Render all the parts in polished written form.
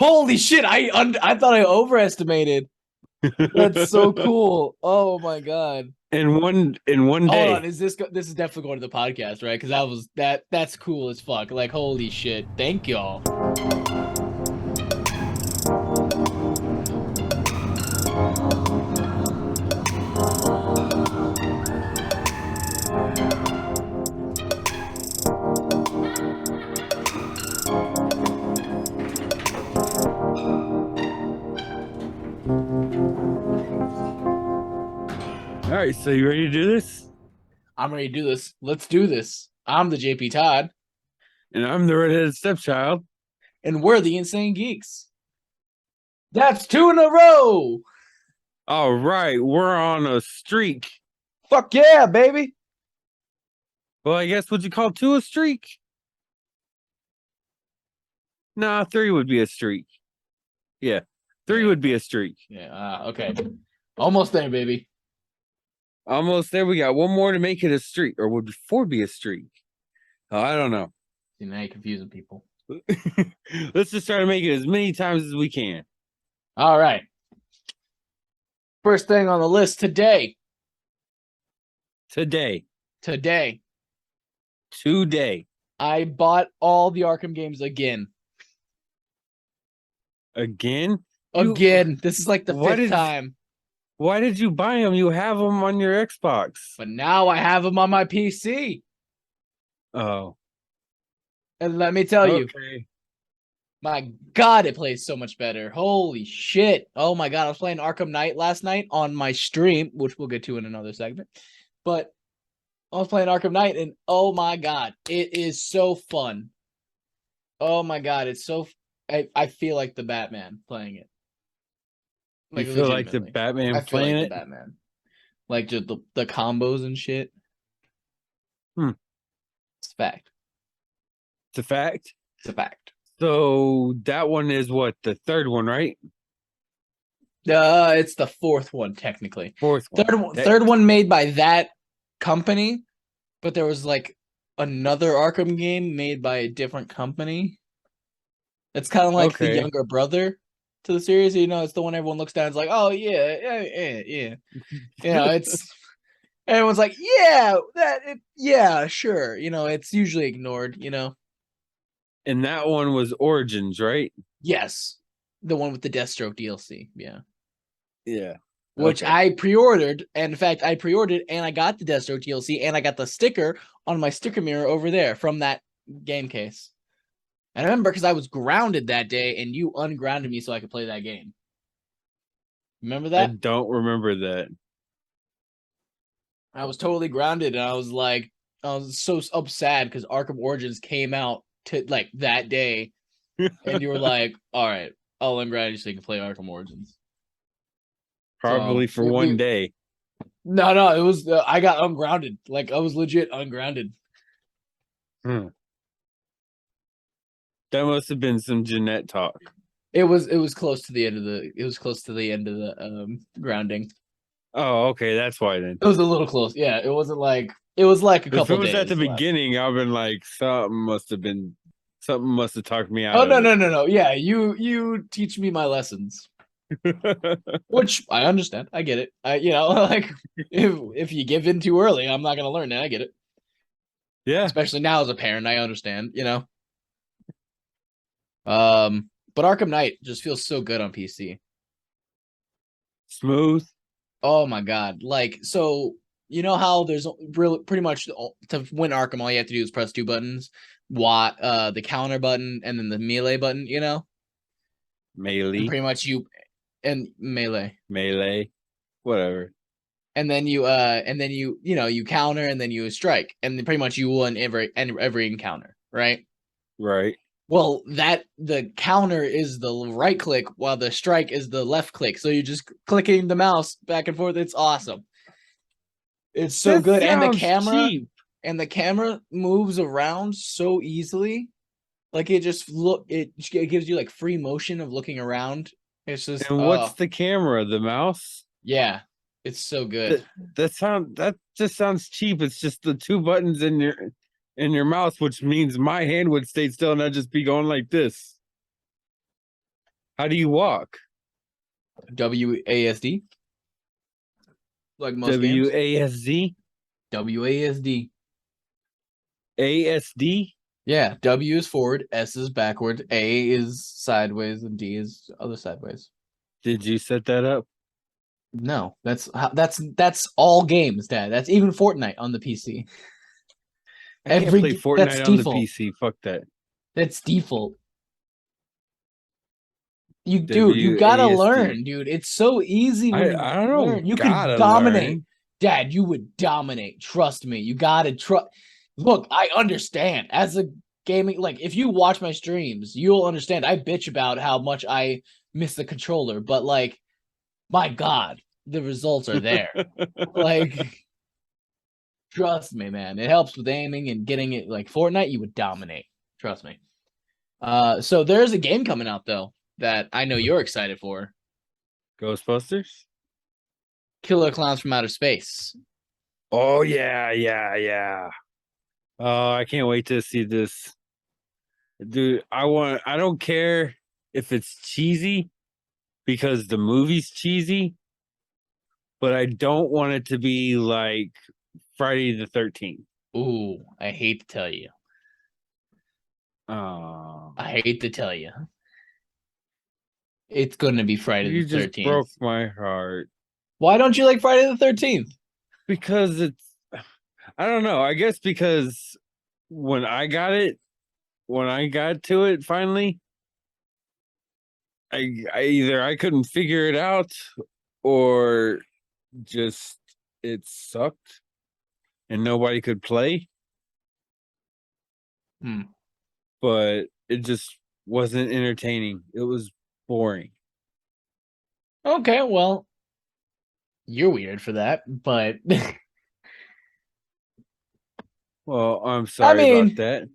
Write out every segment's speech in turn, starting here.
Holy shit! I thought I overestimated. That's so cool. Oh my god. In one Hold on, day. is this is definitely going to the podcast, right? Because that's cool as fuck. Like holy shit. Thank y'all. All right, so you ready to do this? I'm ready to do this. Let's do this. I'm the JP Todd, And I'm the redheaded stepchild. and we're the Insane Geeks. That's 2 in a row. All right, we're on a streak. Fuck yeah, baby. Well, I guess would you call two a streak? Nah, three would be a streak. Yeah, three would be a streak. Yeah. Okay. Almost there, baby. Almost there. We got one more to make it a streak, or would four be a streak? Oh, I don't know. See, now you're confusing people. Let's just try to make it as many times as we can. All right. First thing on the list today. Today. I bought all the Arkham games again. Again? This is like the fifth time. Why did you buy them? You have them on your Xbox. But now I have them on my PC. Oh. And let me tell you, my God, it plays so much better. Holy shit. Oh my God. I was playing Arkham Knight last night on my stream, which we'll get to in another segment. But I was playing Arkham Knight, and oh my God, it is so fun. Oh my God, it's so... I feel like the Batman playing it. Like, you feel like the Batman playing it? Batman. Like just the combos and shit. It's a fact. It's a fact? It's a fact. So that one is what? The third one, right? It's the fourth one, technically. Fourth one. Third one made by that company, but there was like another Arkham game made by a different company. It's kind of like the younger brother to the series. You know, it's the one everyone looks down and is like, oh, yeah. You know, it's... Everyone's like, yeah, sure. You know, it's usually ignored, you know. And that one was Origins, right? Yes. The one with the Deathstroke DLC, yeah. Yeah. Which I pre-ordered. And in fact, I pre-ordered and I got the Deathstroke DLC and I got the sticker on my sticker mirror over there from that game case. And I remember because I was grounded that day and you ungrounded me so I could play that game. Remember that? I don't remember that. I was totally grounded and I was so sad because Arkham Origins came out to like that day. And you were like, all right, I'll unground you so you can play Arkham Origins. Probably for one day. No, it was I got ungrounded. Like I was legit ungrounded. That must have been some Jeanette talk. It was close to the end of the grounding. Oh, okay, that's why then. It was a little close. Yeah, it wasn't like it was like a couple days. If it was at the beginning, I've been like something must have talked me out. Oh no. Yeah, you teach me my lessons. Which I understand. I get it. Like if you give in too early, I'm not gonna learn it. I get it. Yeah. Especially now as a parent, I understand, you know. But Arkham Knight just feels so good on PC. Smooth. Oh my God. Like, so you know how there's pretty much to win Arkham, all you have to do is press 2 buttons. The counter button and then the melee button, you know? Melee. And pretty much melee. Whatever. And then you you counter and then you strike. And then pretty much you win every encounter, right? Right. Well, the counter is the right click while the strike is the left click. So you're just clicking the mouse back and forth. It's awesome. It's so good. And the camera moves around so easily. Like it gives you like free motion of looking around. It's just And what's the camera? The mouse? Yeah. It's so good. That just sounds cheap. It's just the 2 buttons in your mouse, which means my hand would stay still and I'd just be going like this. How do you walk? WASD. Like most games. WASD? WASD. ASD? Yeah, W is forward, S is backward, A is sideways, and D is other sideways. Did you set that up? No, that's all games, Dad. That's even Fortnite on the PC. I can't play That's Fortnite on the default. PC. Fuck that. That's default. You gotta WASD. learn, dude. It's so easy when you I don't learn. You could gotta dominate. learn. Dad, you would dominate. Trust me. You gotta trust. Look, I understand. As a gaming, like if you watch my streams, you'll understand. I bitch about how much I miss the controller, but like, my God, the results are there. Like, trust me, man. It helps with aiming and getting it. Like Fortnite, you would dominate. Trust me. So there's a game coming out though that I know you're excited for. Ghostbusters? Killer Clowns from Outer Space. Oh yeah. Oh, I can't wait to see this. Dude, I don't care if it's cheesy because the movie's cheesy, but I don't want it to be like Friday the 13th. Ooh, I hate to tell you. Oh, I hate to tell you. It's going to be Friday you the 13th. just broke my heart. Why don't you like Friday the 13th? Because I don't know. I guess because when I got to it finally, I couldn't figure it out or just it sucked and nobody could play. But it just wasn't entertaining. It was boring. Okay, well, you're weird for that, but well, I'm sorry about that.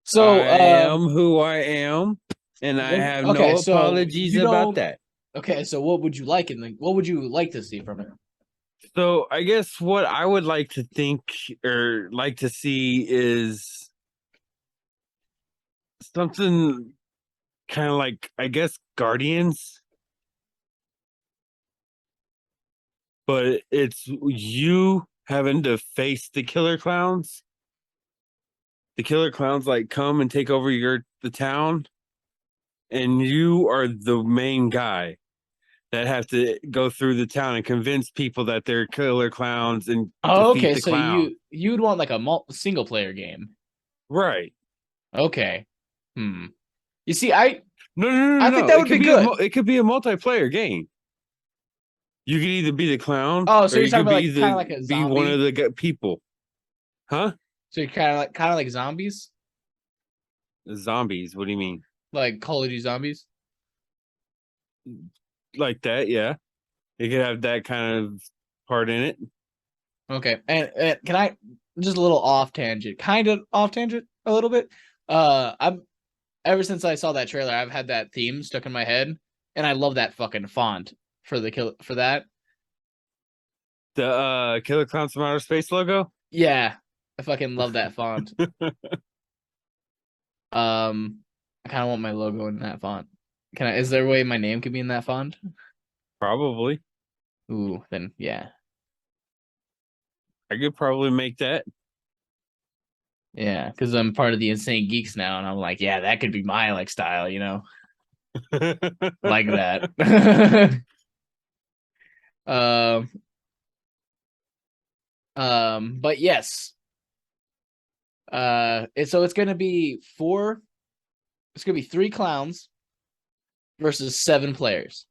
So I am who I am, and I have no apologies about that. Okay, so what would you like what would you like to see from it? So I guess what I would like to think or like to see is something kind of like, I guess, Guardians. But it's you having to face the killer clowns. The killer clowns like come and take over the town, and you are the main guy that have to go through the town and convince people that they're killer clowns and defeat the clown. You'd want like a single player game, right? Okay. You see, no. I think that would be good. It could be a multiplayer game. You could either be the clown, oh, so you're talking about like kind of like a zombie? Be one of the people, huh? So you're kind of like zombies. Zombies? What do you mean? Like Call of Duty zombies? Like that, yeah. It could have that kind of part in it. Okay, and can I just a little off tangent, kind of off tangent, a little bit. I'm ever since I saw that trailer, I've had that theme stuck in my head, and I love that fucking font for that. The Killer Clowns from Outer Space logo? Yeah. I fucking love that font. I kind of want my logo in that font. Is there a way my name could be in that font? Probably. Ooh, then yeah. I could probably make that. Yeah, because I'm part of the Insane Geeks now, and I'm like, yeah, that could be my like style, you know? Like that. But yes. It's gonna be it's gonna be 3 clowns versus 7 players.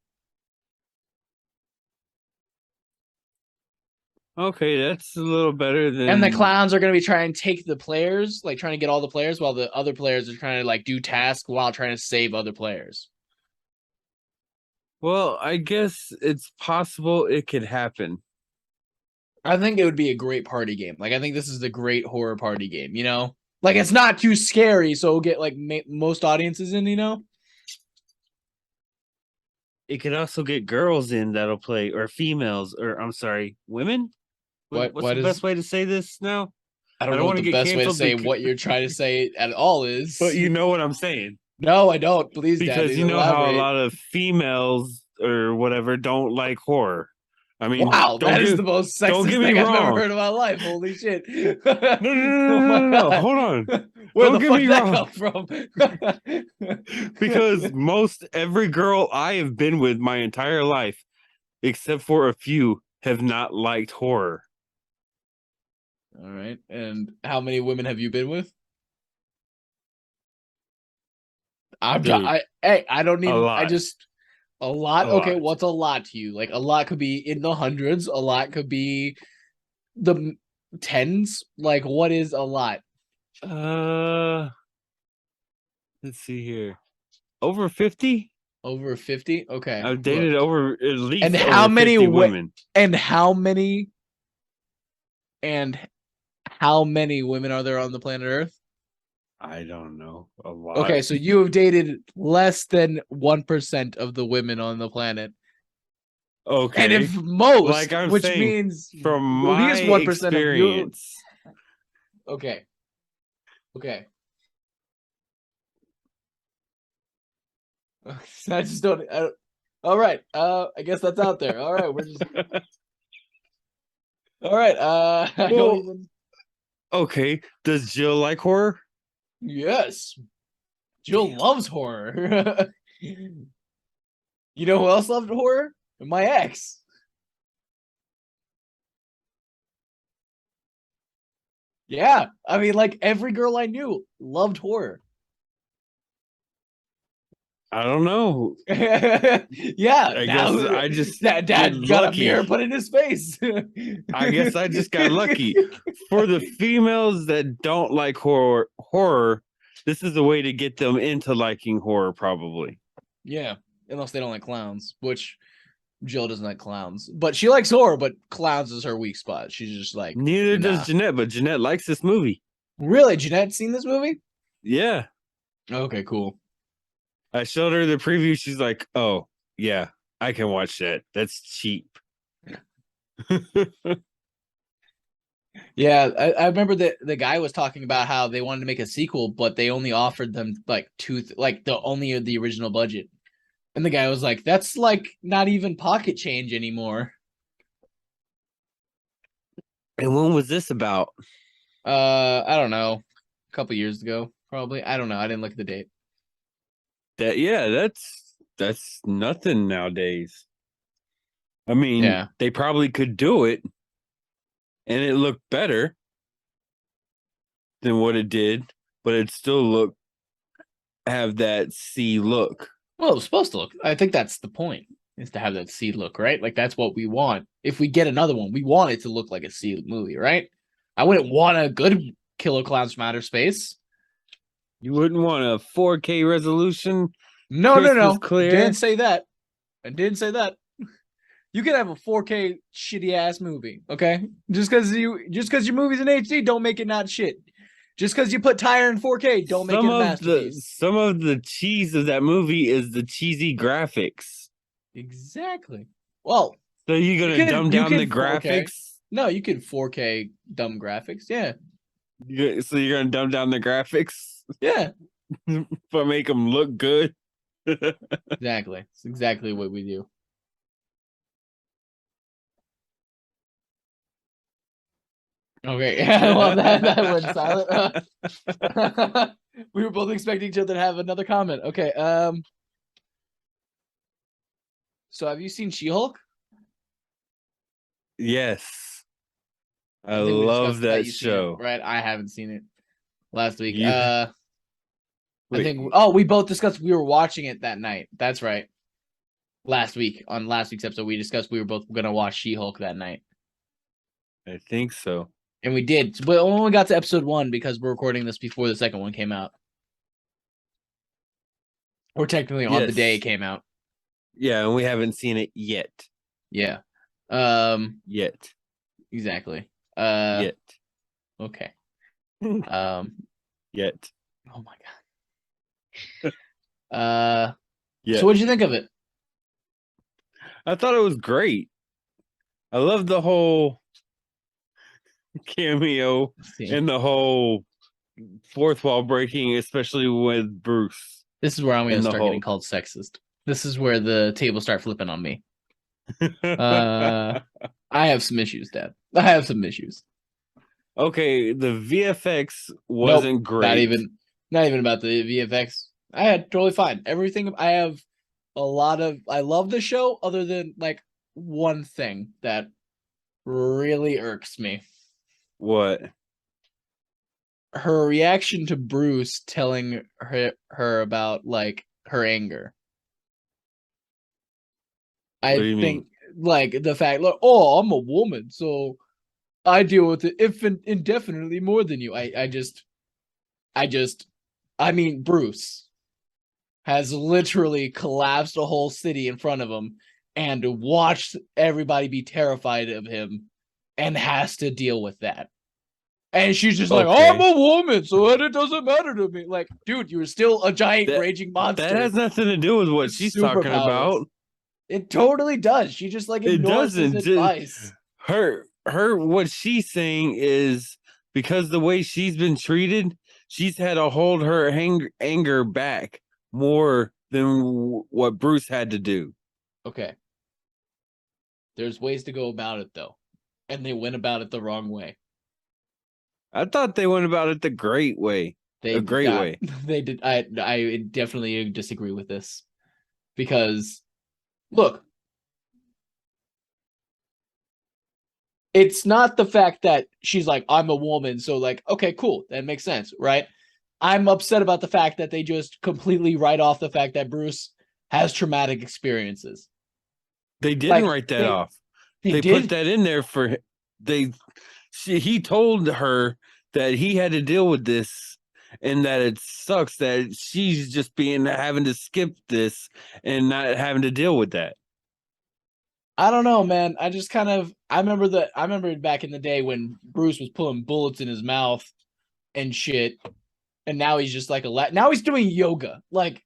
Okay, that's a little better than. And the clowns are gonna be trying to take the players, like trying to get all the players, while the other players are trying to like do tasks while trying to save other players. Well, I guess it's possible it could happen. I think it would be a great party game. Like, I think this is a great horror party game, you know? Like, it's not too scary, so it'll get, like, most audiences in, you know? It could also get girls in that'll play, or females, or, I'm sorry, women? What's the best way to say this now? I don't know what the best way to say what you're trying to say at all is. But you know what I'm saying. No, I don't. Please, Because Daddy, you know how a elaborate. lot of females or whatever don't like horror. I mean, Wow, that is the most don't sexist get me thing I've ever wrong. heard in my life. Holy shit. No, no, no, Oh no, my no, no. god. Hold on. Where Don't the get fuck me did that wrong. come from? Because most every girl I have been with my entire life, except for a few, have not liked horror. All right. And how many women have you been with? Dude, I don't a even I lot. just a lot. A Okay, lot. what's a lot to you? Like a lot could be in the hundreds, a lot could be the tens. Like what is a lot? Uh, let's see here. Over 50? Over 50? Okay. I've Look. dated over at And least how over many 50 women. and how many and how many women are there on the planet Earth? I don't know. A lot. Okay, so you have dated less than 1% of the women on the planet. And Okay. if most, Like I'm which saying, means from at my least 1% of you. experience, Okay. Okay. I just don't. All right. I guess that's out there. All right. We're just. All right. I don't well, even. okay. Does Jill like horror? Yes. Jill Damn. loves horror. You know who else loved horror? My ex. Yeah. I mean, like every girl I knew loved horror. I don't know. Yeah. I Now guess I just that get dad got a mirror lucky. put in his face. I guess I just got lucky. For the females that don't like horror, this is a way to get them into liking horror, probably. Yeah. Unless they don't like clowns, which Jill doesn't like clowns, but she likes horror. But clowns is her weak spot. She's just like, Neither does nah. Jeanette, but Jeanette likes this movie. Really, Jeanette seen this movie? Yeah. Okay, cool. I showed her the preview. She's like, oh, yeah, I can watch that. That's cheap. Yeah, I remember that the guy was talking about how they wanted to make a sequel, but they only offered them like like the only the original budget. And the guy was like, "That's like not even pocket change anymore." And when was this about? I don't know, a couple years ago, probably. I don't know. I didn't look at the date. That yeah, that's nothing nowadays. I mean, Yeah, they probably could do it and it looked better than what it did, but it still have that C look. well, it was supposed to look. I think that's the point, is to have that C look, right? Like that's what we want. If we get another one, we want it to look like a C movie, right? I wouldn't want a good Killer Clowns from Outer Space. You wouldn't want a 4K resolution, No, no, crystal no. clear. Didn't say that. I didn't say that. You can have a 4K shitty ass movie, okay? Just because your movie's in HD, don't make it not shit. Just because you put Tyre in 4K, don't make it a masterpiece. Some of the cheese of that movie is the cheesy graphics. Exactly. Well, So you're gonna dumb down the 4K. graphics? No, you can 4K dumb graphics. Yeah. So you're gonna dumb down the graphics, Yeah. but make them look good. Exactly. It's exactly what we do. Okay. Yeah, well, that went silent. We were both expecting each other to have another comment. Okay. So have you seen She-Hulk? Yes, I I think we love discussed that that you've seen it, show. right? I haven't seen it last week. You I wait, think we both discussed we were watching it that night. That's right. Last week on last week's episode, we discussed we were both gonna watch She-Hulk that night. I think so. And we did, but only got to episode 1 because we're recording this before the second one came out. Or technically on the day it came out. Yeah, and we haven't seen it yet. Yeah. Yet. Exactly. Yet. Okay. Yet. Oh my god. Yeah. So what'd you think of it? I thought it was great. I love the whole cameo and the whole fourth wall breaking, especially with Bruce. This is where I'm going in to the start getting Hulk. called sexist. This is where the tables start flipping on me. I have some issues, Dad. I have some issues. Okay, the VFX Nope, wasn't great. not even about the VFX. I had totally fine. Everything I have I love the show other than like one thing that really irks me. What? Her reaction to Bruce telling her about like her anger. What do I you think mean? like the fact like, oh, I'm a woman, so I deal with it indefinitely more than you. I mean, Bruce has literally collapsed a whole city in front of him and watched everybody be terrified of him and has to deal with that. And she's just like, oh, I'm Okay. a woman, so it doesn't matter to me. Like, dude, you're still a giant That raging that monster has nothing to do with what with she's talking superpowers. about. It totally does. She just like It ignores his doesn't. advice. Her what she's saying is because the way she's been treated, she's had to hold her anger back more than what Bruce had to do. Okay. There's ways to go about it though. And they went about it the wrong way. I thought they went about it the great way. They A did great not. way. They did. I definitely disagree with this because look, it's not the fact that she's like, I'm a woman, so like, okay, cool, that makes sense, right? I'm upset about the fact that they just completely write off the fact that Bruce has traumatic experiences. They didn't Like write that off. they They put did. that in there for they he told her that he had to deal with this and that it sucks that she's just being having to skip this and not having to deal with that. I don't know, man. I just kind of I remember back in the day when Bruce was putting bullets in his mouth and shit, and now he's just like now he's doing yoga. Like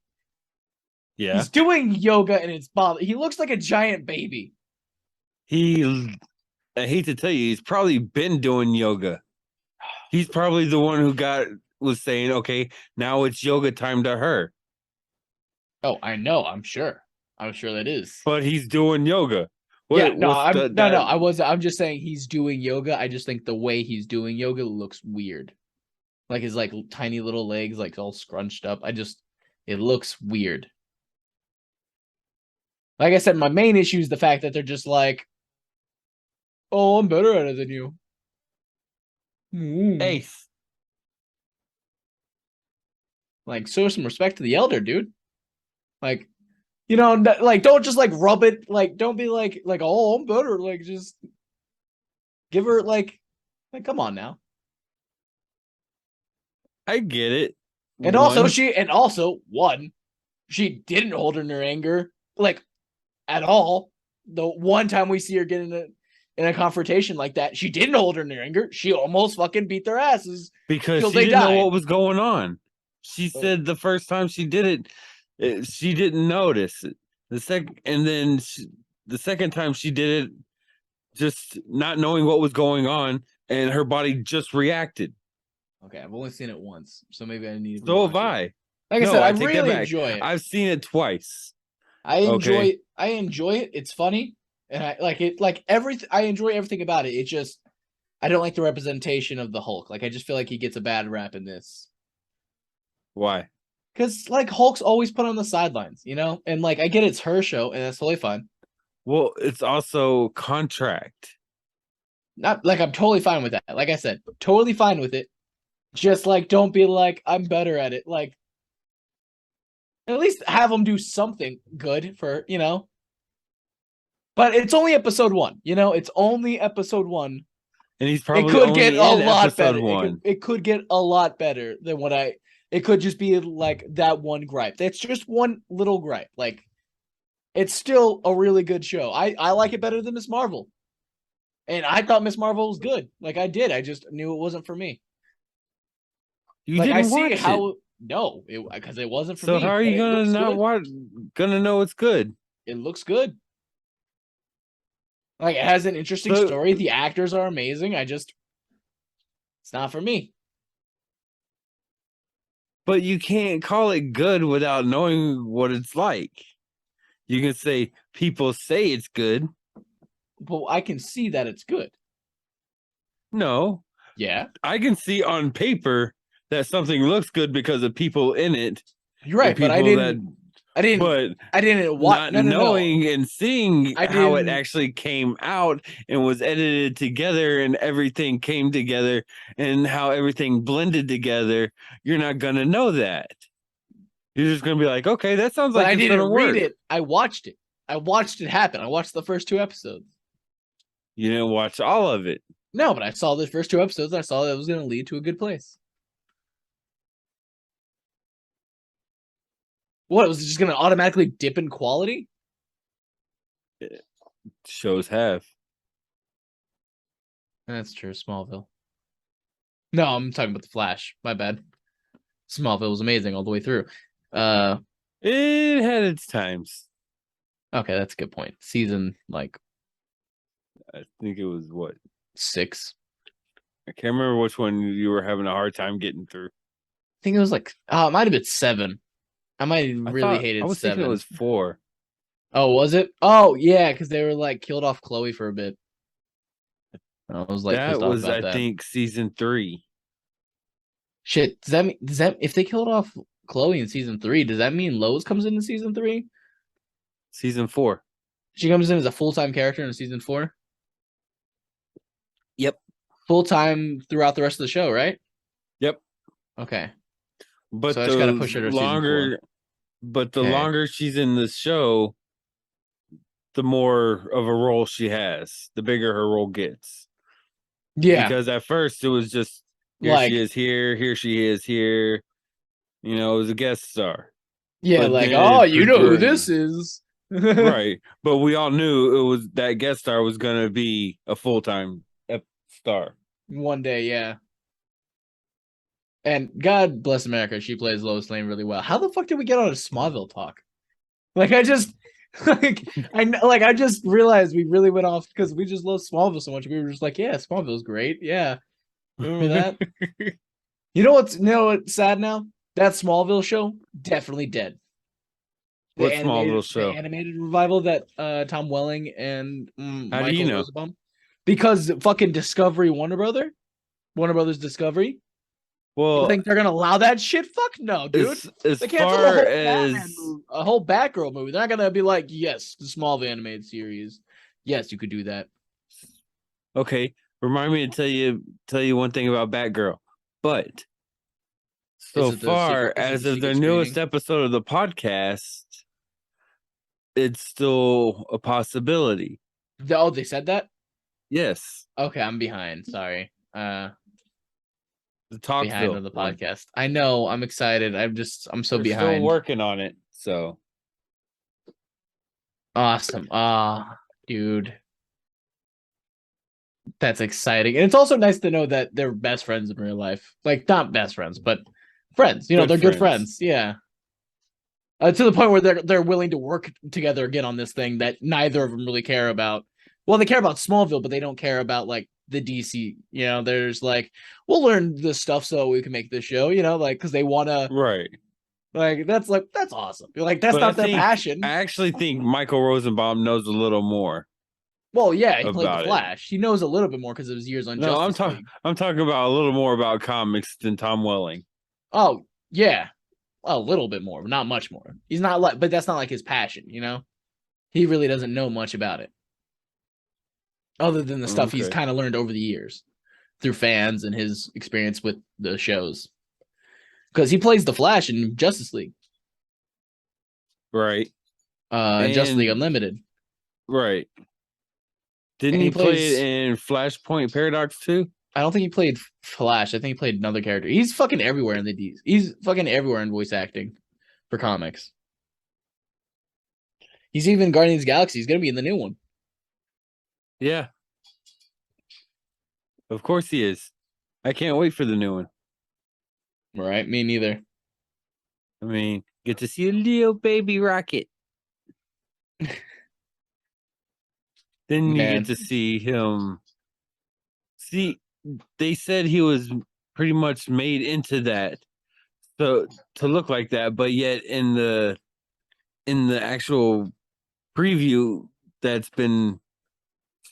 Yeah. he's doing yoga and it's bother. He looks like a giant baby. He I hate to tell you, he's probably been doing yoga. He's probably the one who was saying, okay, now it's yoga time to her. Oh, I know. I'm sure. I'm sure that is. But he's doing yoga. Yeah, What no, what's I'm the no, no. that I'm just saying he's doing yoga. I just think the way he's doing yoga looks weird. Like his like tiny little legs, like all scrunched up. It looks weird. Like I said, my main issue is the fact that they're just like, oh, I'm better at it than you. Ace? Like, show some respect to the elder, dude. Like, like don't just like rub it. Like, don't be like, oh, I'm better. Like, just give her like, come on now. I get it. And also one, she didn't hold her in her anger like at all. The one time we see her get in a confrontation like that, she didn't hold her in her anger. She almost fucking beat their asses because till she they didn't know died. what was going on. She said the first time she did it, she didn't notice it. The second time she did it, just not knowing what was going on, and her body just reacted. Okay, I've only seen it once, so maybe I need to So have rewatch it. I. Like I No, said, I I take that really back. enjoy it. I've seen it twice. I Okay. enjoy it. It's funny, and I like it. Like everything, I enjoy everything about it. It just I don't like the representation of the Hulk. Like I just feel like he gets a bad rap in this Why? because like Hulk's always put on the sidelines, you know. And like I get it's her show, and that's totally fine. Well, it's also contract. Not like I'm totally fine with that. Like I said, totally fine with it. Just like don't be like I'm better at it. Like at least have them do something good for But it's only episode 1. It's only episode 1. And he's It probably could get only a in lot episode better. one. It could get a lot better than what I. It could just be like that one gripe. That's just one little gripe. Like it's still a really good show. I like it better than Miss Marvel, and I thought Miss Marvel was good. Like I did. I just knew it wasn't for me. You Like I didn't see watch it. how no, because it wasn't for So me. how are But you it gonna looks not good. watch gonna know it's good? It looks good. Like it has an interesting So story. The actors are amazing. It's not for me. But you can't call it good without knowing what it's like. You can say people say it's good. But I can see that it's good. No, Yeah, I can see on paper that something looks good because of people in it. you're right. But But I didn't watch. not No, no, no. knowing and seeing I how it didn't. actually came out and was edited together and everything came together and how everything blended together, you're not gonna know that. You're just gonna be like, okay, that sounds But like I it's gonna didn't read work. it. I watched it. I watched it happen. I watched the first 2 episodes. You didn't watch all of it. No, but I saw the first 2 episodes. I saw that it was going to lead to a good place. What, was it just going to automatically dip in quality? Shows have. That's true. Smallville. No, I'm talking about The Flash. My bad. Smallville was amazing all the way through. It had its times. Okay, that's a good point. Season like I think it was what? 6. I can't remember which one you were having a hard time getting through. I think it was like it might have been 7. I might have really hated I was 7. thinking it was 4. Oh, was it? Oh, yeah, because they were like killed off Chloe for a bit. I was like That pissed off was, about I that. think, season 3. Shit, does that if they killed off Chloe in season 3, does that mean Lois comes in season 3? Season 4. She comes in as a full-time character in season 4? Yep. Full-time throughout the rest of the show, right? Yep. Okay. But So I just gotta push her to season 4. But the Okay. longer she's in the show, the more of a role she has, the bigger her role gets. Yeah. Because at first it was just here Like, she is here she is here. You know, it was a guest star. yeah, But like, then oh, it you know who progressed. this is. Right. But we all knew it was that guest star was gonna be a full-time star. One day, yeah. And God bless America, she plays Lois Lane really well. How the fuck did we get on a Smallville talk? Like, I just I just realized we really went off because we just love Smallville so much. We were just like, yeah, Smallville's great. Yeah. Remember that? You know what's sad now? That Smallville show, definitely dead. What Smallville show? The animated revival that Tom Welling and How do you Michael know? Rosenbaum. Because fucking Discovery Warner Brothers Discovery. Well, You think they're gonna allow that shit? Fuck no, dude. as They canceled far as a whole Batgirl movie. They're not gonna be like, yes, the Smallville animated series. Yes, you could do that. okay, remind me to tell you one thing about Batgirl. But so far, as of their newest episode of the podcast, it's still a possibility. Oh, they said that? Yes. Okay, I'm behind. Sorry. The Talkville behind on the podcast. I know. I'm excited. I'm so We're behind. still working on it. So awesome. Dude. That's exciting. And it's also nice to know that they're best friends in real life. Like, not best friends, but friends. You know, they're good friends. Yeah. To the point where they're willing to work together again on this thing that neither of them really care about. Well, they care about Smallville, but they don't care about like the DC. You know, there's like, we'll learn this stuff so we can make this show. You know, like because they want to. right. Like that's awesome. Like that's not their passion. I actually think Michael Rosenbaum knows a little more. Well, yeah, he played the Flash. He knows a little bit more because of his years on Justice League. I'm talking about a little more about comics than Tom Welling. Oh yeah, a little bit more, but not much more. He's not like, but that's not like his passion. You know, he really doesn't know much about it, other than the stuff he's kind of learned over the years through fans and his experience with the shows. Because he plays the Flash in Justice League, right? Justice League Unlimited, right? Didn't he play it in Flashpoint Paradox too? I don't think he played Flash. I think he played another character. He's fucking everywhere in the D's. He's fucking everywhere in voice acting for comics. He's even Guardians of the Galaxy. He's gonna be in the new one. Yeah. Of course he is. I can't wait for the new one. Right, me neither. I mean, get to see a little baby Rocket. Then you get to see him. See, they said he was pretty much made into that So to look like that, but yet in the actual preview that's been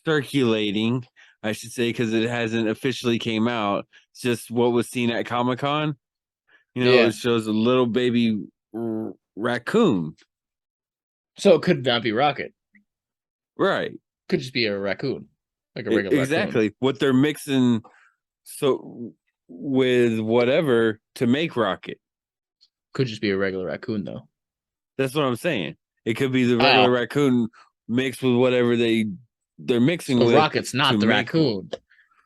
circulating, I should say, because it hasn't officially came out. It's just what was seen at Comic-Con. Yeah. It shows a little baby raccoon. So it could not be Rocket. Right. Could just be a raccoon, like a regular raccoon. Exactly. What they're mixing with whatever to make Rocket. Could just be a regular raccoon though. That's what I'm saying. It could be the regular raccoon mixed with whatever they're mixing so with. Rocket's not the raccoon.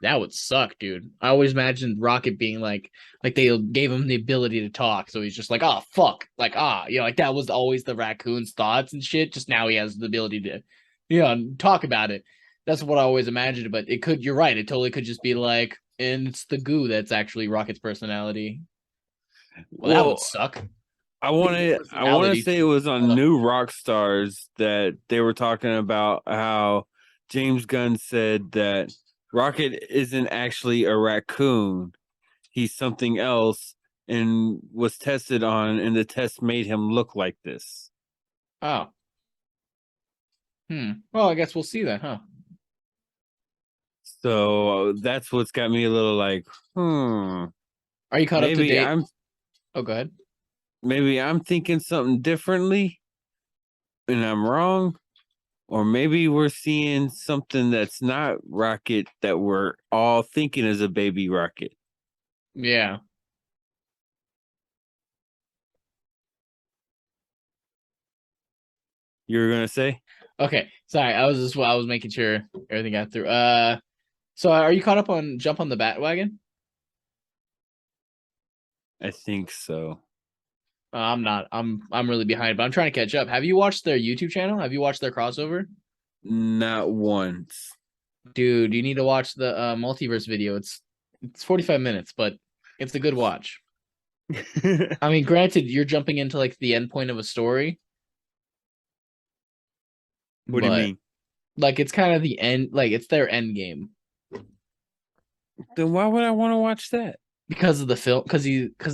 That would suck, dude. I always imagined Rocket being like they gave him the ability to talk, so he's just like, oh fuck, like like that was always the raccoon's thoughts and shit. Just now he has the ability to, talk about it. That's what I always imagined. But it could, you're right, it totally could just be like, and it's the goo that's actually Rocket's personality. Well, that would suck. I want to say it was on New Rockstars that they were talking about how James Gunn said that Rocket isn't actually a raccoon. He's something else and was tested on, and the test made him look like this. Oh. Well, I guess we'll see that, huh? So that's what's got me a little like, Are you caught up to date? Oh, go ahead. Maybe I'm thinking something differently and I'm wrong. Or maybe we're seeing something that's not Rocket that we're all thinking is a baby Rocket. Yeah. You were gonna say? Okay. Sorry, I was making sure everything got through. So are you caught up on Jump on the Batwagon? I think so. I'm not. I'm really behind, but I'm trying to catch up. Have you watched their YouTube channel? Have you watched their crossover? Not once. Dude, you need to watch the multiverse video. It's 45 minutes, but it's a good watch. I mean, granted, you're jumping into like the end point of a story. What do you mean? Like it's kind of the end, like it's their end game. Then why would I want to watch that? Because of the film, because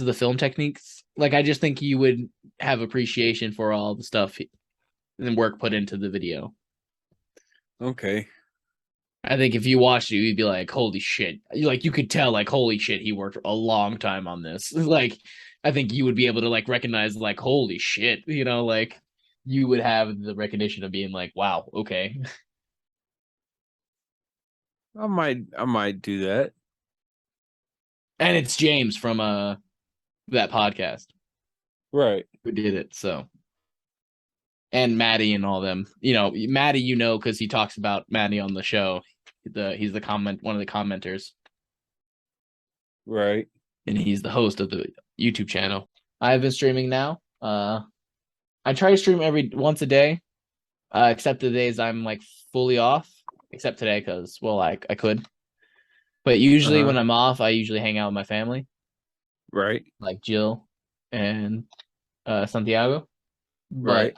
of the film techniques. Like I just think you would have appreciation for all the stuff and work put into the video. Okay. I think if you watched it, you'd be like, "Holy shit!" Like you could tell, like, "Holy shit!" He worked a long time on this. Like, I think you would be able to like recognize, like, "Holy shit!" Like you would have the recognition of being like, "Wow, okay." I might do that. And it's James from that podcast, right? Who did it? So, and Maddie and all them. Maddie, because he talks about Maddie on the show. He's one of the commenters. Right. And he's the host of the YouTube channel. I've been streaming now. I try to stream once a day, except the days I'm like fully off, except today because, well, I could. But usually when I'm off, I usually hang out with my family. Right. Like Jill and Santiago. Right.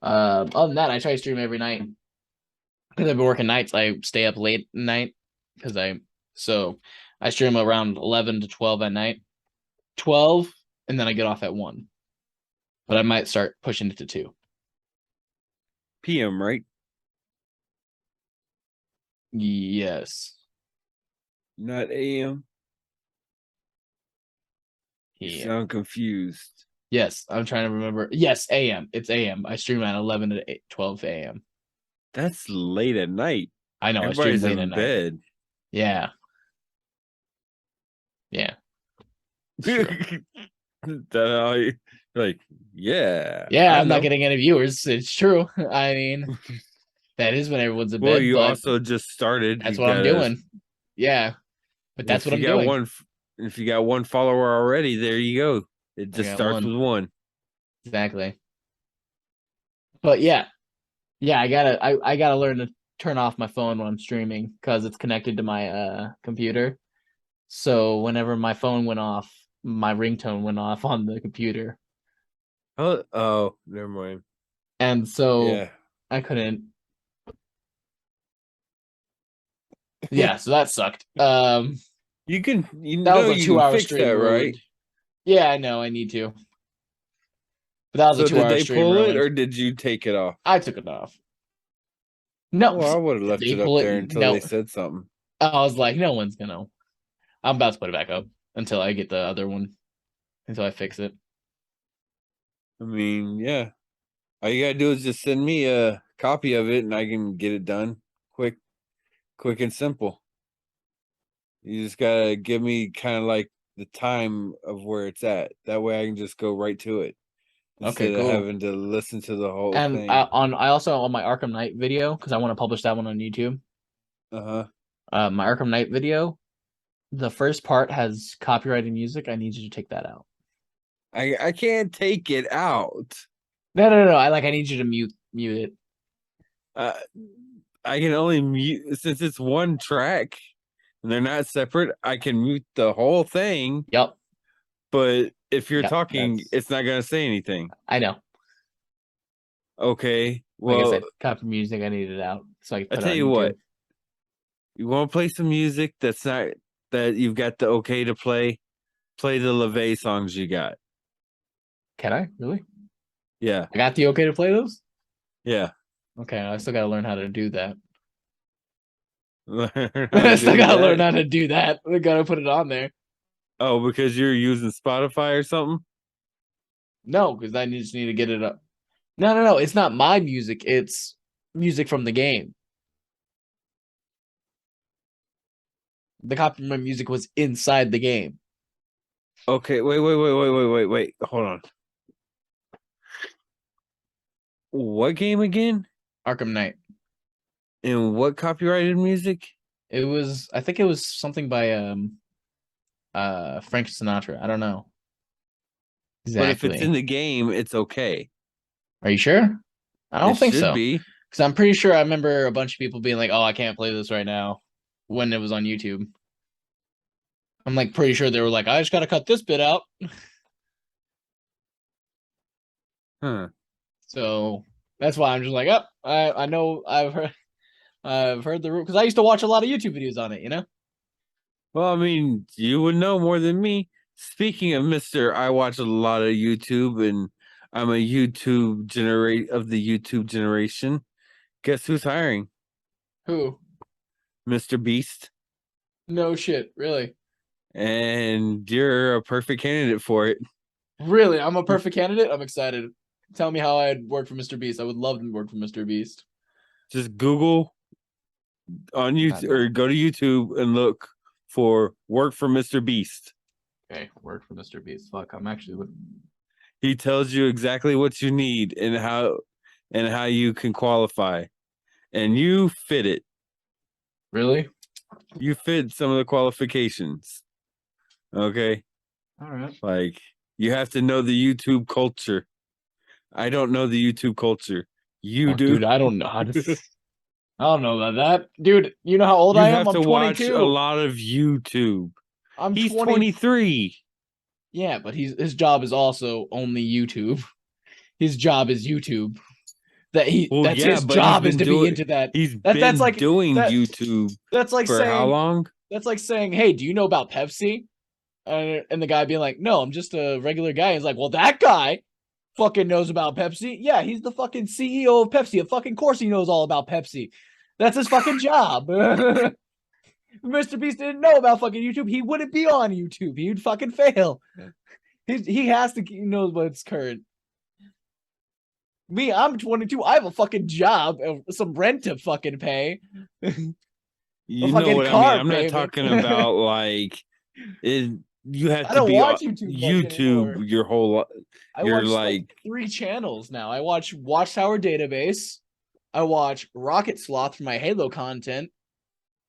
But other than that, I try to stream every night. Because I've been working nights, I stay up late at night so I stream around 11 to 12 at night. 12, and then I get off at 1. But I might start pushing it to 2 PM, right? Yes. Not AM. You sound confused. Yes, I'm trying to remember. Yes, AM. It's AM. I stream at 11 to 12 AM. That's late at night. I know. Everybody's in bed. Yeah. Yeah. Sure. Like, yeah. Yeah, I'm not getting any viewers. It's true. I mean, that is when everyone's in bed. Well, you also just started. That's what I'm doing. Yeah. But that's what I'm doing. If you got one follower already, there you go. It just starts with 1. Exactly. But yeah. Yeah, I gotta learn to turn off my phone when I'm streaming because it's connected to my computer. So whenever my phone went off, my ringtone went off on the computer. Oh, never mind. And so I couldn't. Yeah, so that sucked. You can that was a 2-hour stream, right? Yeah, I know. I need to. But that was a So did 2-hour they stream pull it ruined. or did you take it off? I took it off. No, Well, I would have left they it up pull there it. until they No, said something. I was like, no one's gonna. I'm about to put it back up until I get the other one, until I fix it. I mean, yeah. All you gotta do is just send me a copy of it and I can get it done quick and simple. You just gotta give me kind of like the time of where it's at. That way I can just go right to it Okay, instead of cool. having to listen to the whole And thing. I also on my Arkham Knight video because I want to publish that one on YouTube. Uh-huh. My Arkham Knight video, the first part has copyrighted music. I need you to take that out. I can't take it out. No. I need you to mute it. Uh, I can only mute since it's one track and they're not separate. I can mute the whole thing, Yep. but if you're Yep. talking, it's not gonna say anything. I know. Okay. Like I Well, said, copy music. I need it out so I can I put it tell on you YouTube. what, you want to play some music that's not that you've got the okay to play? Play the LeVay songs you got. Can I really? Yeah. I got the okay to play those. Yeah. Okay, I still gotta learn how to do that. Learn how I to still do gotta learn that. how to do that. I gotta put it on there. Oh, because you're using Spotify or something? No, because I just need to get it up. No. It's not my music. It's music from the game. The copyright music was inside the game. Okay, wait. Hold on. What game again? Arkham Knight. And what copyrighted music? It was. I think it was something by Frank Sinatra. I don't know. But if it's Exactly. in the game, it's okay. Are you sure? I don't It think should so. be. Because I'm pretty sure I remember a bunch of people being like, "Oh, I can't play this right now," when it was on YouTube. I'm like pretty sure they were like, "I just gotta cut this bit out." Huh. So that's why I'm just like, "Oh, I know I've heard the rule," because I used to watch a lot of YouTube videos on it. You know. Well, I mean, you would know more than me. Speaking of Mr. I watch a lot of YouTube and I'm a YouTube YouTube generation. Guess who's hiring? Who? Mr. Beast. No shit. Really. And you're a perfect candidate for it. Really, I'm a perfect candidate. I'm excited. Tell me how I'd work for Mr. Beast. I would love to work for Mr. Beast. Just Google on YouTube or go to YouTube and look for work for Mr. Beast. Okay, work for Mr. Beast. Fuck, I'm actually looking. He tells you exactly what you need and how you can qualify. And you fit it. Really? You fit some of the qualifications. Okay? All right. Like you have to know the YouTube culture. I don't know the YouTube culture. You do. Dude, I don't know how to. I don't know about that. Dude, you know how old You I am? have I'm to watch 22. a lot of YouTube. He's 20. 23. Yeah, but his job is also only YouTube. His job is YouTube. That's his job is to be into that. That's like doing YouTube. That's like for saying how long? That's like saying, "Hey, do you know about Pepsi?" And the guy being like, "No, I'm just a regular guy." He's like, "Well, that guy fucking knows about Pepsi. Yeah, he's the fucking CEO of Pepsi. Of fucking course he knows all about Pepsi. That's his fucking job." Mr. Beast didn't know about fucking YouTube. He wouldn't be on YouTube. He'd fucking fail. He has to know what's current. Me, I'm 22. I have a fucking job, some rent to fucking pay. You know what I mean? I'm not talking about like it. You have I to don't be watch on YouTube your whole life. I You're watch like 3 channels now. I watch Watchtower Database. I watch Rocket Sloth for my Halo content.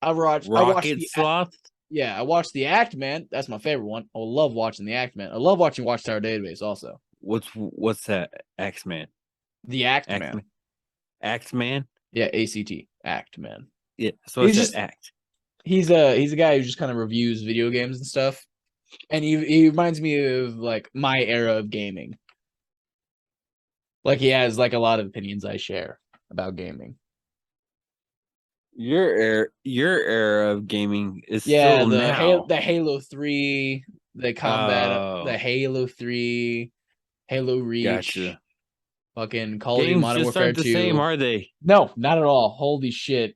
I watch Sloth. Yeah, I watch the Act Man. That's my favorite one. I love watching the Act Man. I love watching Watchtower Database also. What's that? Axeman. The Act Man. Axeman? Yeah, ACT. Act Man. Yeah, so it's just Act. He's a guy who just kind of reviews video games and stuff. And he reminds me of like my era of gaming. Like he has like a lot of opinions I share about gaming. Your era of gaming is still now. The Halo 3 They combat the Halo 3, Halo Reach, gotcha. fucking Call of Duty Games Modern just Warfare aren't the same, 2. are they? No, not at all. Holy shit.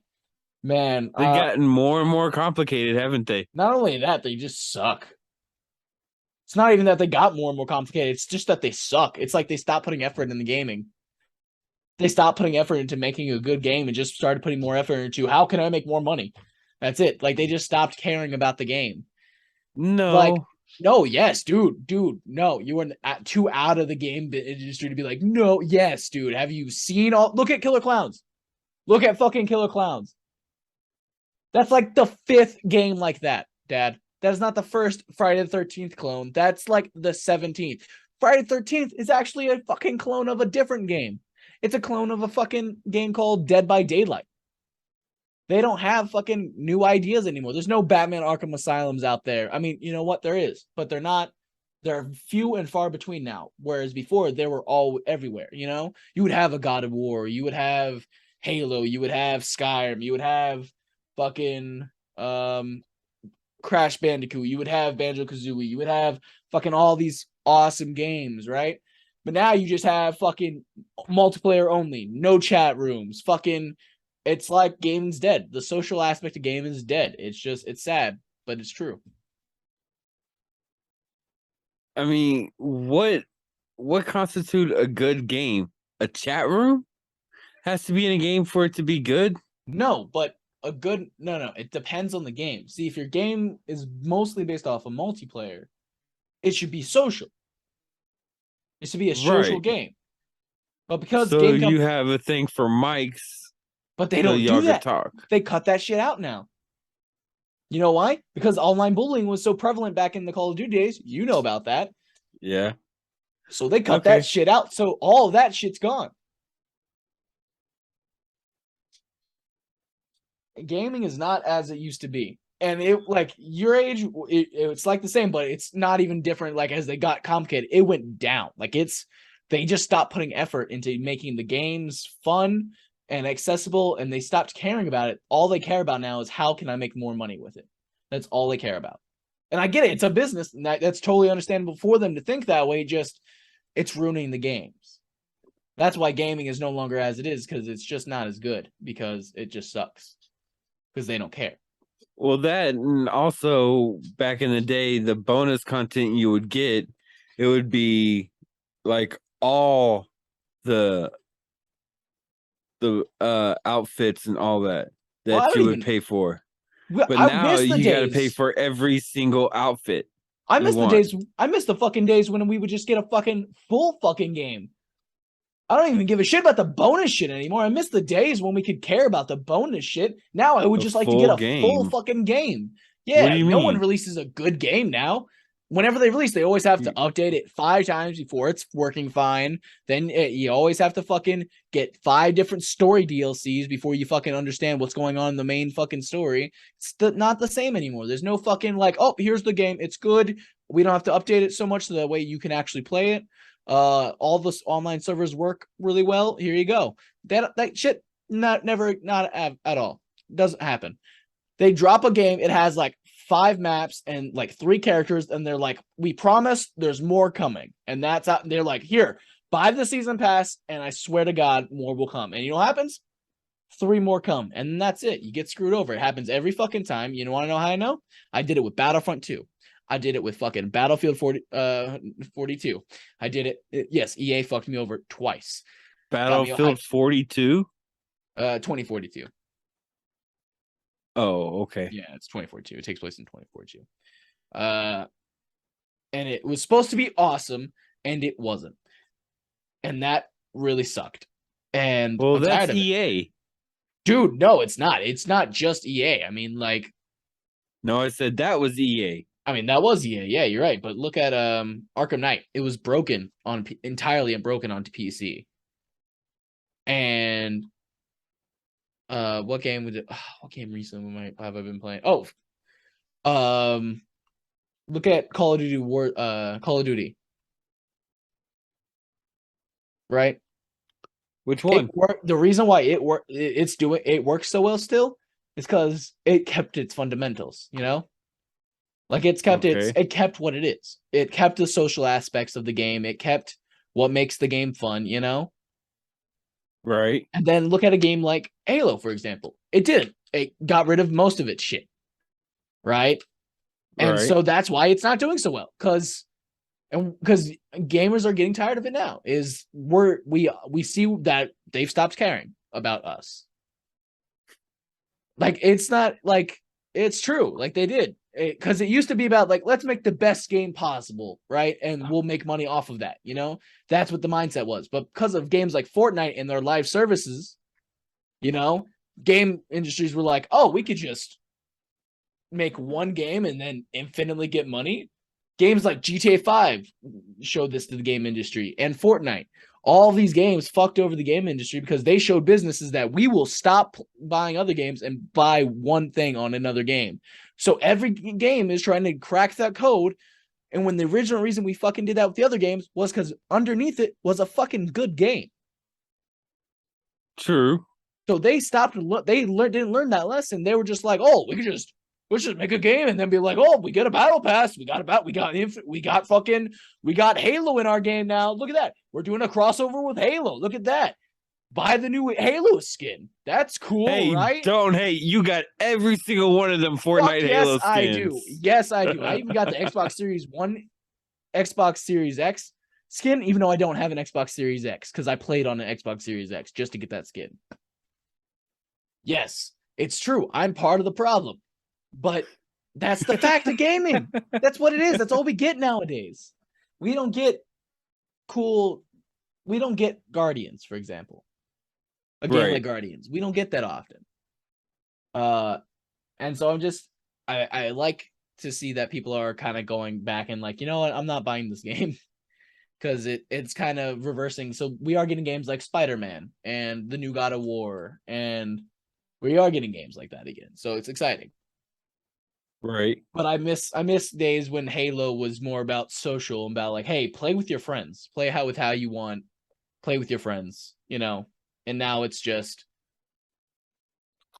Man, They've gotten more and more complicated, haven't they? not only that, they just suck. It's not even that they got more and more complicated. It's just that they suck. It's like they stopped putting effort in the gaming. They stopped putting effort into making a good game and just started putting more effort into how can I make more money? That's it. Like they just stopped caring about the game. Like, No. no, yes, dude, no, you were too out of the game industry to be like, no, yes, dude. Have you seen all? Look at Killer Clowns. Look at fucking Killer Clowns. That's like the 5th game like that, Dad. That is not the first Friday the 13th clone. That's like the 17th. Friday the 13th is actually a fucking clone of a different game. It's a clone of a fucking game called Dead by Daylight. They don't have fucking new ideas anymore. There's no Batman Arkham Asylums out there. I mean, you know what? There is, but they're not. They're few and far between now. Whereas before, they were all everywhere. You know, you would have a God of War, you would have Halo, you would have Skyrim, you would have fucking Crash Bandicoot, you would have Banjo Kazooie, you would have fucking all these awesome games, right? But now you just have fucking multiplayer only, no chat rooms, fucking. It's like gaming's dead. The social aspect of gaming is dead. It's sad, but it's true. I mean, what constitute a good game? A chat room has to be in a game for it to be good? No, but no. It depends on the game. See, if your game is mostly based off of multiplayer, it should be social. It should be a social game. But because so you have a thing for mics, but they don't do that. Talk. They cut that shit out now. You know why? Because online bullying was so prevalent back in the Call of Duty days. You know about that. Yeah. So they cut that shit out. So all of that shit's gone. Gaming is not as it used to be. And it like your age, it's like the same, but it's not even different. Like as they got complicated, it went down. Like they just stopped putting effort into making the games fun and accessible, and they stopped caring about it. All they care about now is how can I make more money with it. That's all they care about. And I get it; it's a business, and that's totally understandable for them to think that way. Just it's ruining the games. That's why gaming is no longer as it is, because it's just not as good, because it just sucks because they don't care. Well, that, and also back in the day, the bonus content you would get, it would be like all the outfits and all that you would pay for. But now you got to pay for every single outfit. I miss the days. I miss the fucking days when we would just get a fucking full fucking game. I don't even give a shit about the bonus shit anymore. I miss the days when we could care about the bonus shit. Now I would just like to get a full fucking game. Yeah, no one releases a good game now. Whenever they release, they always have to update it 5 times before it's working fine. Then you always have to fucking get 5 different story DLCs before you fucking understand what's going on in the main fucking story. It's not the same anymore. There's no fucking like, oh, here's the game. It's good. We don't have to update it so much so that way you can actually play it. All the online servers work really well. Here you go. That shit not at all. Doesn't happen. They drop a game. It has like 5 maps and like 3 characters, and they're like, we promise there's more coming. And that's out. They're like, here, buy the season pass, and I swear to God, more will come. And you know what happens? 3 more come, and that's it. You get screwed over. It happens every fucking time. You want to know how I know? I did it with Battlefront 2. I did it with fucking Battlefield 42. I did it. Yes, EA fucked me over twice. Battlefield 42? 2042. Oh, okay. Yeah, it's 2042. It takes place in 2042. And it was supposed to be awesome, and it wasn't. And that really sucked. And well, that's EA. Dude, no, it's not. It's not just EA. I mean, like. No, I said that was EA. I mean, that was EA. Yeah, you're right. But look at Arkham Knight. It was broken entirely broken onto PC. And what game what game recently have I been playing? Oh, look at Call of Duty Call of Duty. Right? Which one? The reason why it works so well still is because it kept its fundamentals, you know? Like it Okay. kept what it is. It kept the social aspects of the game. It kept what makes the game fun, you know? Right. And then look at a game like Halo, for example. It didn't. It got rid of most of its shit. Right? And Right. so that's why it's not doing so well. Because gamers are getting tired of it now. We see that they've stopped caring about us. Like it's not like it's true. Like they did. Because it used to be about like let's make the best game possible, right? And we'll make money off of that, you know? That's what the mindset was. But because of games like Fortnite and their live services, you know, game industries were like, "Oh, we could just make one game and then infinitely get money." Games like GTA 5 showed this to the game industry and Fortnite. All these games fucked over the game industry because they showed businesses that we will stop buying other games and buy one thing on another game. So every game is trying to crack that code. And when the original reason we fucking did that with the other games was because underneath it was a fucking good game. True. So they stopped. Didn't learn that lesson. They were just like, oh, let's just make a game and then be like, oh, we get a battle pass. We got Halo in our game now. Look at that. We're doing a crossover with Halo. Look at that. Buy the new Halo skin. That's cool, right? You got every single one of them Fortnite Fuck yes, Halo I skins. do. Yes, I do. I even got the Xbox Series One, Xbox Series X skin, even though I don't have an Xbox Series X because I played on an Xbox Series X just to get that skin. Yes, it's true. I'm part of the problem. But that's the fact of gaming. That's what it is. That's all we get nowadays. We don't get cool. We don't get Guardians, for example. A game like Guardians. We don't get that often. And so I like to see that people are kind of going back and like, you know what, I'm not buying this game. Because it's kind of reversing. So we are getting games like Spider-Man and the new God of War, and we are getting games like that again. So it's exciting. Right. But I miss days when Halo was more about social and about like, hey, play with your friends, play with how you want, play with your friends, you know. And now it's just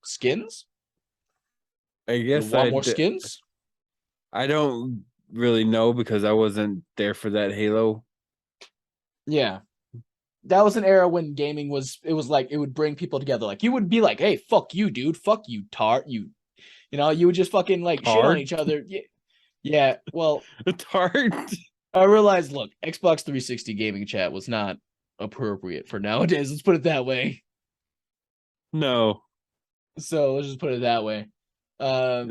skins. I guess you want more skins. I don't really know because I wasn't there for that Halo. Yeah, that was an era when gaming was. It was like it would bring people together. Like you would be like, hey, fuck you, dude, fuck you, tart, you. You know, you would just fucking like shit on each other. Yeah. Well, tart. I realized, look, Xbox 360 gaming chat was not appropriate for nowadays. Let's put it that way. No. So let's just put it that way. But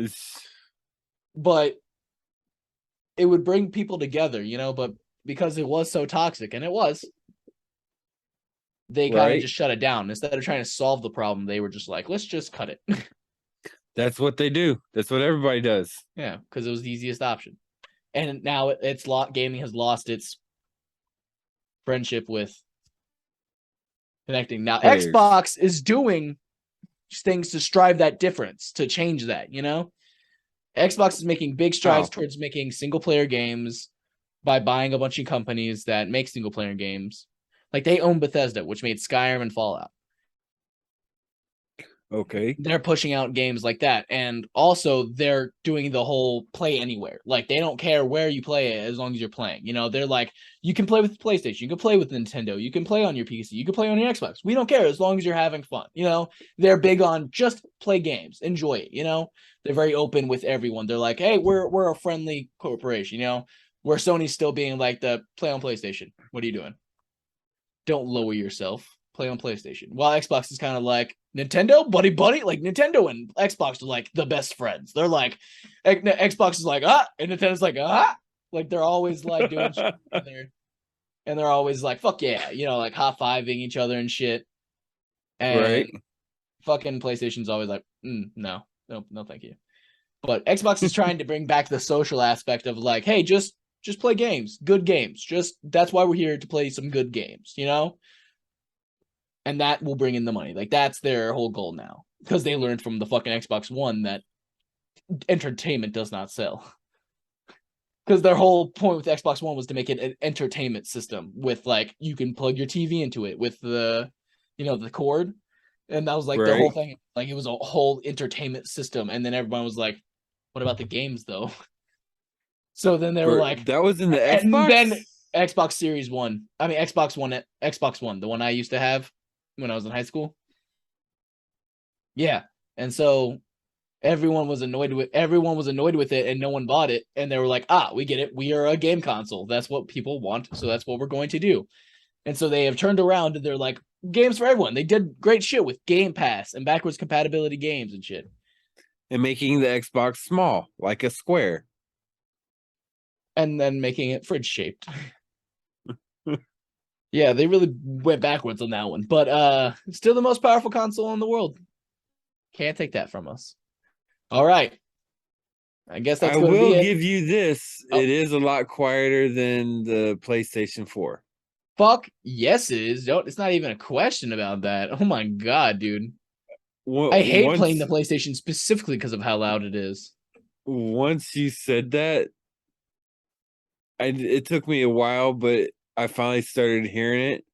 it would bring people together, you know, but because it was so toxic, and it was, they kind of just shut it down. Instead of trying to solve the problem, they were just like, let's just cut it. That's what they do. That's what everybody does. Yeah, because it was the easiest option. And now gaming has lost its friendship with connecting. Now Players. Xbox is doing things to strive that difference, to change that, you know? Xbox is making big strides towards making single player games by buying a bunch of companies that make single player games. Like they own Bethesda, which made Skyrim and Fallout. Okay. They're pushing out games like that. And also they're doing the whole play anywhere. Like they don't care where you play it as long as you're playing. You know, they're like, you can play with PlayStation, you can play with Nintendo, you can play on your PC, you can play on your Xbox. We don't care as long as you're having fun. You know, they're big on just play games, enjoy it, you know? They're very open with everyone. They're like, hey, we're a friendly corporation, you know? Where Sony's still being like the play on PlayStation. What are you doing? Don't lower yourself. Play on PlayStation. While Xbox is kind of like Nintendo, buddy. Like Nintendo and Xbox are like the best friends. They're like, Xbox is like, and Nintendo's like, like they're always like doing shit together. And they're always like, fuck yeah, you know, like high-fiving each other and shit. And fucking PlayStation's always like, no, thank you. But Xbox is trying to bring back the social aspect of like, hey, just play games, good games. That's why we're here, to play some good games, you know? And that will bring in the money. Like that's their whole goal now. Because they learned from the fucking Xbox One that entertainment does not sell. Because their whole point with Xbox One was to make it an entertainment system with like you can plug your TV into it with the, you know, the cord. And that was like the whole thing. Like it was a whole entertainment system. And then everyone was like, what about the games though? So then they were like, that was in the and Xbox. then Xbox Series One. I mean Xbox One, the one I used to have when I was in high school. Yeah, and so everyone was annoyed with it, and no one bought it, and they were like, we get it. We are a game console. That's what people want, so that's what we're going to do. And so they have turned around and they're like, games for everyone. They did great shit with Game Pass and backwards compatibility games and shit. And making the Xbox small, like a square. And then making it fridge shaped. Yeah, they really went backwards on that one. But still the most powerful console in the world. Can't take that from us. All right. I guess that's going to be it. I will give you this. Oh. It is a lot quieter than the PlayStation 4. Fuck yes, it is. It's not even a question about that. Oh my god, dude. I hate playing the PlayStation specifically because of how loud it is. Once you said that, it took me a while, but I finally started hearing it.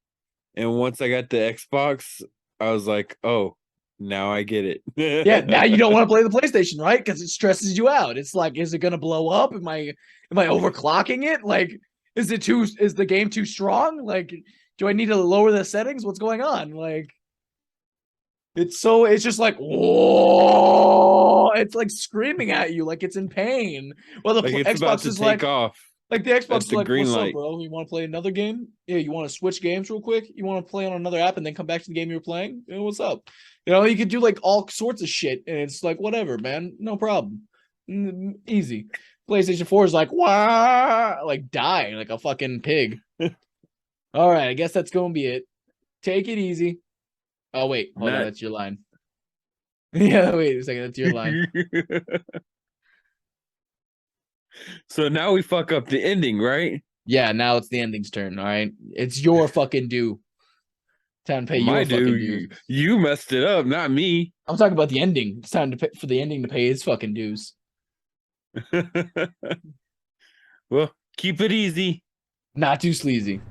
And once I got the Xbox, I was like, oh, now I get it. Yeah, now you don't want to play the PlayStation, right? Because it stresses you out. It's like, is it gonna blow up? Am I overclocking it? Like, is the game too strong? Like, do I need to lower the settings? What's going on? Like, it's just like, whoa, it's like screaming at you, like it's in pain. Well, the Xbox is like off. Like the Xbox is like, what's up, bro? You want to play another game? Yeah, you want to switch games real quick? You want to play on another app and then come back to the game you were playing? What's up? You could do like all sorts of shit, and it's like, whatever, man, no problem, easy. PlayStation 4 is like, wow, like die like a fucking pig. All right, I guess that's gonna be it. Take it easy. Oh wait, hold on, that's your line. Yeah, wait a second, that's your line. So now we fuck up the ending, right? Yeah, now it's the ending's turn. All right, it's your fucking due. Time to pay your fucking dues. You messed it up, not me. I'm talking about the ending. It's time to pay for the ending to pay his fucking dues. Well, keep it easy. Not too sleazy.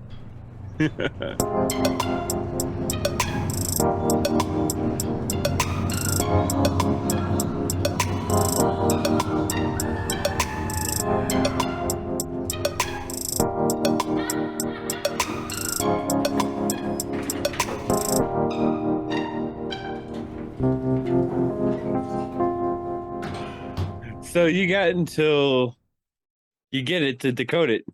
So you got until you get it to decode it.